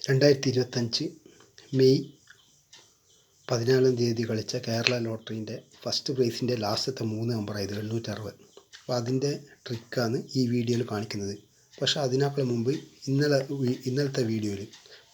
2025 May 14 കളിച്ച Kerala ലോട്ടറീൻ്റെ first പ്രൈസിൻ്റെ ലാസ്റ്റത്തെ 3 നമ്പറായത് 860. അപ്പോൾ അതിൻ്റെ ട്രിക്കാണ് ഈ വീഡിയോയിൽ കാണിക്കുന്നത്. പക്ഷേ അതിനേക്കാൾ മുമ്പ് ഇന്നലത്തെ വീഡിയോയിൽ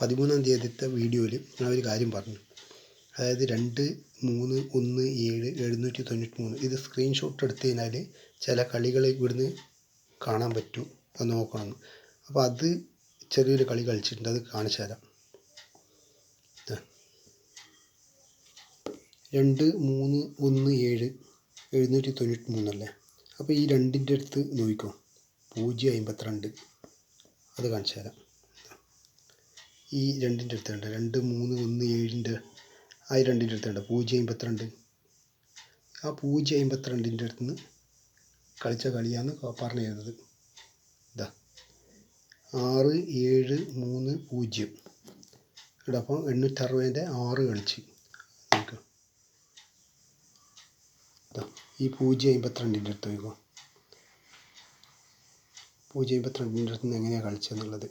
13 വീഡിയോയിൽ ഞാൻ ഒരു കാര്യം പറഞ്ഞു. അതായത് 2-3-1-7-793 ഇത് സ്ക്രീൻഷോട്ട് എടുത്തു കഴിഞ്ഞാൽ ചില കളികൾ ഇവിടുന്ന് കാണാൻ പറ്റും, അത് നോക്കണം. അപ്പോൾ അത് ചെറിയൊരു കളി കളിച്ചിട്ടുണ്ട്, അത് കാണിച്ചു തരാം. 2-3-1-7-793 അല്ലേ. അപ്പോൾ ഈ 2ൻ്റെ അടുത്ത് നോക്കിക്കോ, 052 അത് കാണിച്ചു തരാം. ഈ 2ൻ്റെ അടുത്തുണ്ട്, 2-3-1-7ൻ്റെ ആ 2ൻ്റെ അടുത്തുണ്ട് 052. ആ 052ൻ്റെ അടുത്ത് നിന്ന് കളിച്ച കളിയാണ് പറഞ്ഞു തരുന്നത്. ഇതാ 6-7-3-0 ഇവിടെ. അപ്പോൾ 860ൻ്റെ 6 കളിച്ച് നോക്കുക. ഈ 052ൻ്റെ അടുത്ത് നോക്കുക, 052ൻ്റെ അടുത്ത് നിന്ന് എങ്ങനെയാണ് കളിച്ചതെന്നുള്ളത്.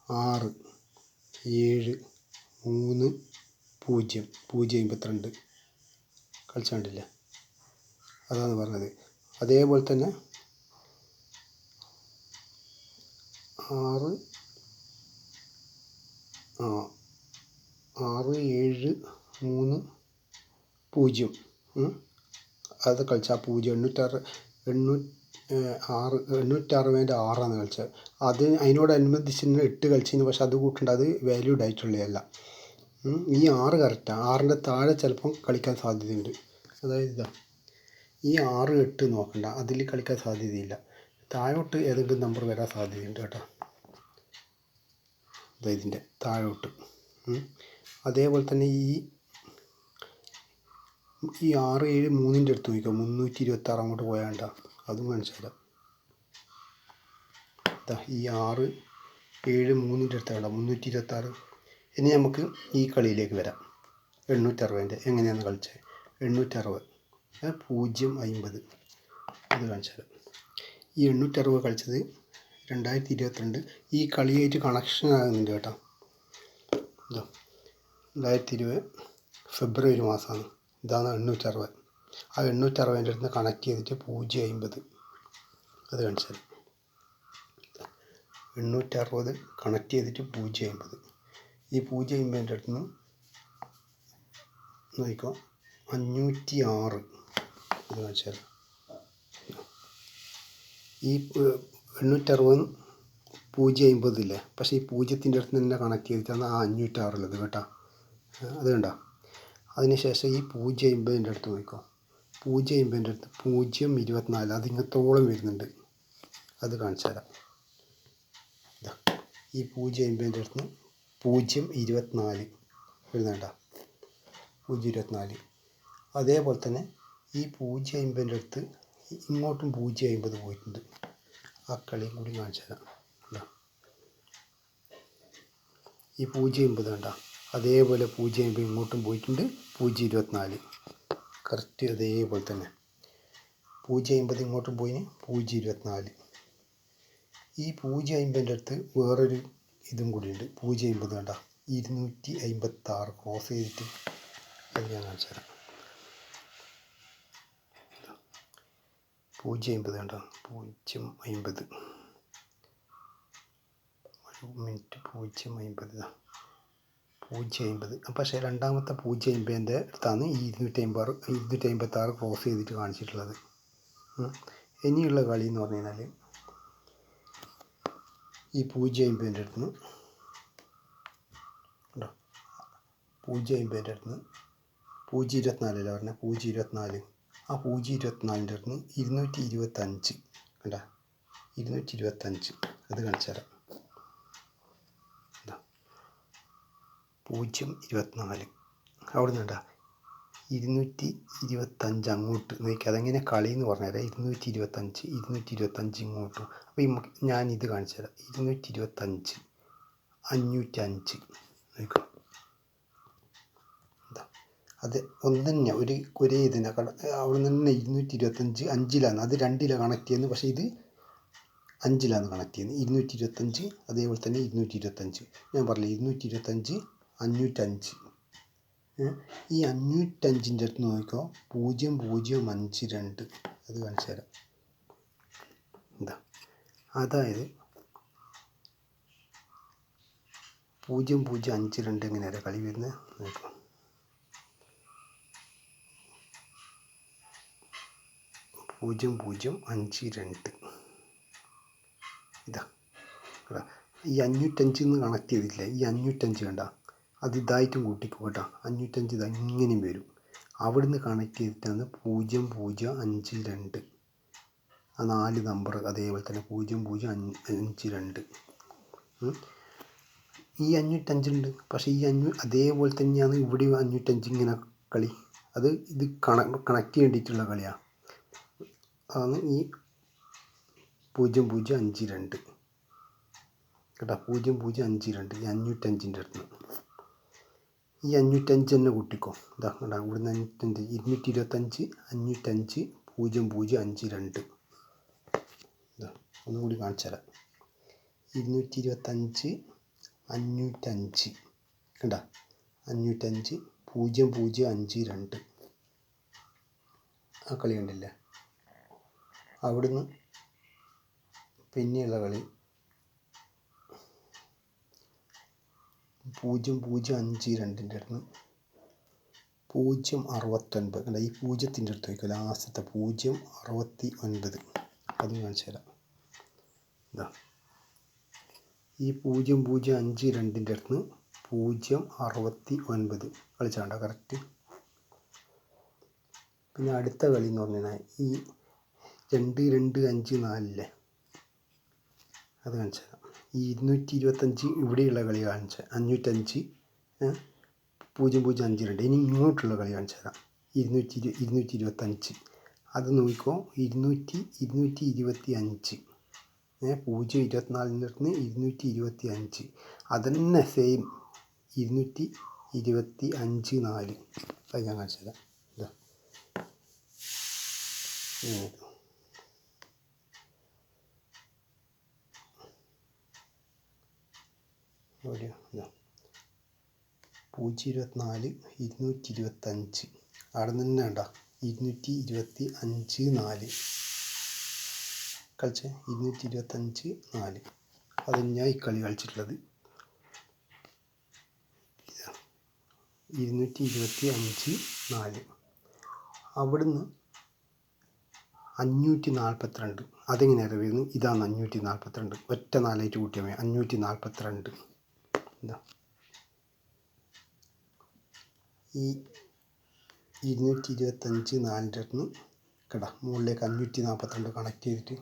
6-7-3-0 കളിച്ചാണ്ടില്ല, അതാണ് പറഞ്ഞത്. അതേപോലെ തന്നെ 6-7-3-0 അത് കളിച്ച ആ 860ൻ്റെ 6ആണ് കളിച്ചത്. അതിനോടനുബന്ധിച്ച് 8 കളിച്ചിരുന്നു, പക്ഷെ അത് കൂട്ടേണ്ട, അത് വാല്യൂഡ് ആയിട്ടുള്ളതല്ല. ഈ 6 കറക്റ്റാണ്. 6ൻ്റെ താഴെ ചിലപ്പം കളിക്കാൻ സാധ്യതയുണ്ട്. അതായത് ഇതാ ഈ 6-8 നോക്കണ്ട, അതിൽ കളിക്കാൻ സാധ്യതയില്ല. താഴോട്ട് ഏതെങ്കിലും നമ്പർ വരാൻ സാധ്യതയുണ്ട് കേട്ടോ, ഇതിൻ്റെ താഴോട്ട്. അതേപോലെ തന്നെ ഈ 6-7-3ൻ്റെ അടുത്ത് നോക്കിക്കോ, 326 അങ്ങോട്ട് പോയാണ്ട, അതും കാണിച്ചു തരാം. ഈ 6-7-3ൻ്റെ അടുത്താണ് 326. ഇനി നമുക്ക് ഈ കളിയിലേക്ക് വരാം. 860ൻ്റെ എങ്ങനെയാണ് കളിച്ചത്. 860 0-50 അത് കാണിച്ചു തരാം. ഈ 860 കളിച്ചത് 2022 ഈ കളിയായിട്ട് കണക്ഷൻ ആകുന്നുണ്ട് കേട്ടോ. 2020 ഫെബ്രുവരി മാസമാണ്. ഇതാണ് 860. ആ 860ൻ്റെ അടുത്ത് കണക്ട് ചെയ്തിട്ട് 0-50 അത് കാണിച്ചു തരാം. 860 കണക്ട് ചെയ്തിട്ട് 0-50. ഈ 0-50ൻ്റെ അടുത്ത് നിന്ന് നോക്കിക്കോ 506 അത് കാണിച്ചു തരാം. ഈ 860 0-50 ഇല്ലേ, പക്ഷേ ഈ 0ൻ്റെ അടുത്ത് തന്നെ കണക്ട് ചെയ്തിട്ടാണ് ആ 506 ഉള്ളത് കേട്ടോ, അത് കണ്ടോ. അതിനുശേഷം ഈ 0-50ൻ്റെ അടുത്ത് നോക്കിക്കോ, 0-50ൻ്റെ അടുത്ത് 0-24 അത് ഇങ്ങത്തോളം വരുന്നുണ്ട്, അത് കാണിച്ചു തരാം. ഈ 0-50ൻ്റെ അടുത്ത് 0-24 വരുന്നുണ്ട, 0-24. അതേപോലെ തന്നെ ഈ 0-50ൻ്റെ അടുത്ത് ഇങ്ങോട്ടും 0-50 പോയിട്ടുണ്ട്, ആ കളിയും കൂടി കാണിച്ചു തരാം. ഈ 0-50 കണ്ട, അതേപോലെ 0-50 ഇങ്ങോട്ടും പോയിട്ടുണ്ട്, 0-24 കറക്റ്റ് അതേപോലെ തന്നെ. 0-50 ഇങ്ങോട്ടും പോയിന് 0-24. ഈ 0-50ൻ്റെ അടുത്ത് വേറൊരു ഇതും കൂടിയുണ്ട്, 0-50 കണ്ട 256 ക്രോസ് ചെയ്തിട്ട്, അത് ഞാൻ കാണിച്ചു തരാം. 0-50 കണ്ട 0-50 ഒരു മിനിറ്റ്, 0-50 0-50. പക്ഷേ രണ്ടാമത്തെ 0-50ൻ്റെ അടുത്താണ് ഈ 256 ക്രോസ് ചെയ്തിട്ട് കാണിച്ചിട്ടുള്ളത്. ഇനിയുള്ള കളി എന്ന് പറഞ്ഞു കഴിഞ്ഞാൽ ഈ 0-50ൻ്റെ അടുത്ത് നിന്ന് 0-50ൻ്റെ അടുത്ത് നിന്ന് 0-24 പറഞ്ഞാൽ 0-24, ആ 0-24ൻ്റെ അടുത്ത് നിന്ന് 225 കണ്ട 225 അത് കാണിച്ചു തരാം. 0-24 അവിടെ നിന്നുണ്ട 225 അങ്ങോട്ട് നോക്കി, അതെങ്ങനെ കളി എന്ന് പറഞ്ഞുതരാം. 225 ഇങ്ങോട്ടും. അപ്പോൾ ഞാനിത് കാണിച്ചു തരാം. 225 505 നോക്കാം. അത് ഒന്നെ ഒരേ ഇതിനെ അവിടെ നിന്ന് തന്നെ 225 5ലാണ്, അത് 2ലാണ് കണക്ട് ചെയ്യുന്നത്. പക്ഷേ ഇത് അഞ്ചിലാണ് കണക്ട് ചെയ്യുന്നത്. 225 അതേപോലെ തന്നെ 225. ഞാൻ പറഞ്ഞില്ലേ 225 505. ഈ 505ൻ്റെ അടുത്ത് നോക്കിക്കോ 0052. അത് കാണിച്ചു തരാം. എന്താ അതായത് 0052 എങ്ങനെയാണ് കളി വരുന്നത് നോക്കാം. 0052 ഇതാ ഈ 505 കണക്ട് ചെയ്തിട്ടില്ലേ, ഈ 505 കണ്ട അത് ഇതായിട്ടും കൂട്ടിക്കോ കേട്ടോ. 505 ഇതാ ഇങ്ങനെയും വരും. അവിടുന്ന് കണക്ട് ചെയ്തിട്ടാണ് 0052. ആ 4 നമ്പർ അതേപോലെ തന്നെ 0052. ഈ 505 ഉണ്ട്, പക്ഷേ ഈ അതേപോലെ തന്നെയാണ് ഇവിടെ 505 ഇങ്ങനെ കളി. ഇത് കണക്ട് ചെയ്യേണ്ടിയിട്ടുള്ള കളിയാണ്. അതാണ് ഈ 0052 കേട്ടോ. 0052 ഈ 505ൻ്റെ അടുത്ത് ഈ 505 തന്നെ കൂട്ടിക്കോ. ഇതാ കേട്ടോ, ഇവിടുന്ന് 525 225 505 0052. ഇതാ ഒന്നും കൂടി കാണിച്ചു തരാം. 225 505 കണ്ടോ, 505 0052. ആ കളി കണ്ടില്ലേ. അവിടുന്ന് പിന്നെയുള്ള കളി 0052ൻ്റെ അടുത്ത് 069 കണ്ട. ഈ 0ത്തിൻ്റെ അടുത്ത് വയ്ക്കുക, ലാസ്റ്റത്തെ 069. അതും കാണിച്ചു തരാം. ഇതാ ഈ 0052ൻ്റെ അടുത്ത് 069 കളിച്ചാണ്ട കറക്റ്റ്. പിന്നെ അടുത്ത കളി എന്ന് പറഞ്ഞു കഴിഞ്ഞാൽ ഈ 2254 അത് കാണിച്ചു തരാം. ഈ 225 ഇവിടെയുള്ള കളി കാണിച്ച 505 0052. ഇനി ഇങ്ങോട്ടുള്ള കളി കാണിച്ചു തരാം. 225 അത് നോക്കിക്കോ. 225 024ൻ്റെ അടുത്ത് 225 അതന്നെ സെയിം 225 4. അത് ഞാൻ കാണിച്ചു തരാം. ഇതാ എവിടെയോ ഇതാ 024 225 അവിടെ നിന്ന് വേണ്ട 225 4 കളിച്ചേ. 225 4 അത് ഞാൻ ഈ കളി കളിച്ചിട്ടുള്ളത് 225 4. അവിടുന്ന് 542 അതെങ്ങനെയാണ് വരുന്നത്. ഇതാണ് 542 ഒറ്റ 4 കൂട്ടിയാൽ മതി. 542 എന്താ ഈ 225 4ൻ്റെ അടുത്ത് കേട്ടോ മുകളിലേക്ക് 542 കണക്ട് ചെയ്തിട്ട്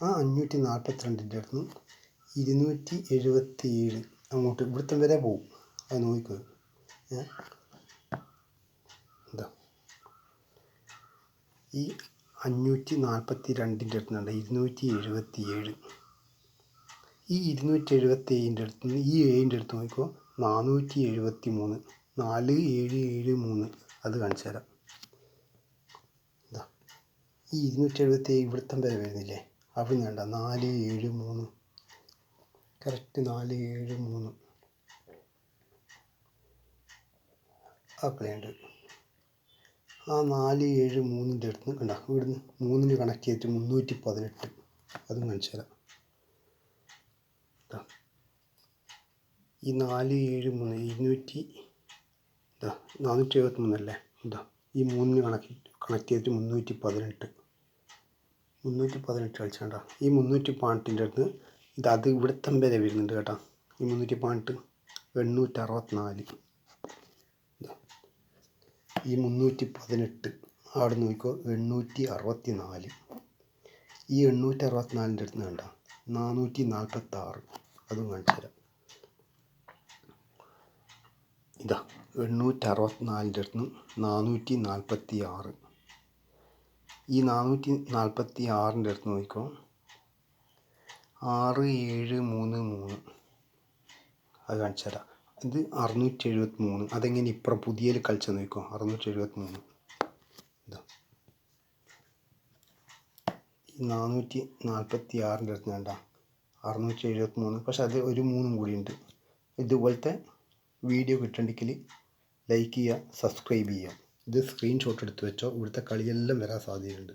ആ 542ൻ്റെ അടുത്ത് 277 അങ്ങോട്ട് ഇവിടുത്തെ വരെ പോവും. അത് നോക്കുക. എന്താ ഈ 542ൻ്റെ അടുത്തുണ്ട് 277. ഈ 277ൻ്റെ അടുത്ത് ഈ 7ൻ്റെ അടുത്ത് നോക്കിക്കോ 473 4773. അത് കാണിച്ചു തരാം. എന്താ ഈ 277 ഇവിടുത്തെ വരെ വരുന്നില്ലേ, അവിടെ നിന്ന് വേണ്ട 473 കറക്റ്റ് 473 ആ കളിയുണ്ട്. ആ 473ൻ്റെ അടുത്ത് കണ്ട ഇവിടുന്ന് 3ന് കണക്ട് ചെയ്തിട്ട് 318. അതും കാണിച്ചു തരാം. ഈ 473 473 അല്ലേ. ഇതാ ഈ 3ന് കണക്ട് ചെയ്തിട്ട് 318 കളിച്ചാണ്ട. ഈ 318ൻ്റെ അടുത്ത് അത് ഇവിടുത്തെ വരെ വരുന്നുണ്ട് കേട്ടോ. ഈ 318 864. ഈ 318 അവിടെ നോക്കിക്കോ 864. ഈ 864ൻ്റെ അടുത്ത് വേണ്ട 446. അതും കാണിച്ചു തരാം. ഇതാ 864ൻ്റെ അടുത്ത് 446. ഈ 446ൻ്റെ അടുത്ത് നോക്കിക്കോ 6733. അത് കാണിച്ചു തരാം. ഇത് 673. അതെങ്ങനെ ഇപ്പുറം പുതിയ കളിച്ച് നോക്കിക്കോ 673. ഇതാ ഈ 446 അടുത്ത് വേണ്ട 673. പക്ഷെ അത് ഒരു 3 കൂടി ഉണ്ട്. ഇതുപോലത്തെ വീഡിയോ കിട്ടണമെങ്കിൽ ലൈക്ക് ചെയ്യുക, സബ്സ്ക്രൈബ് ചെയ്യുക. ഇത് സ്ക്രീൻഷോട്ട് എടുത്ത് വെച്ചോ, ഇവിടുത്തെ കളിയെല്ലാം വരാൻ സാധ്യതയുണ്ട്.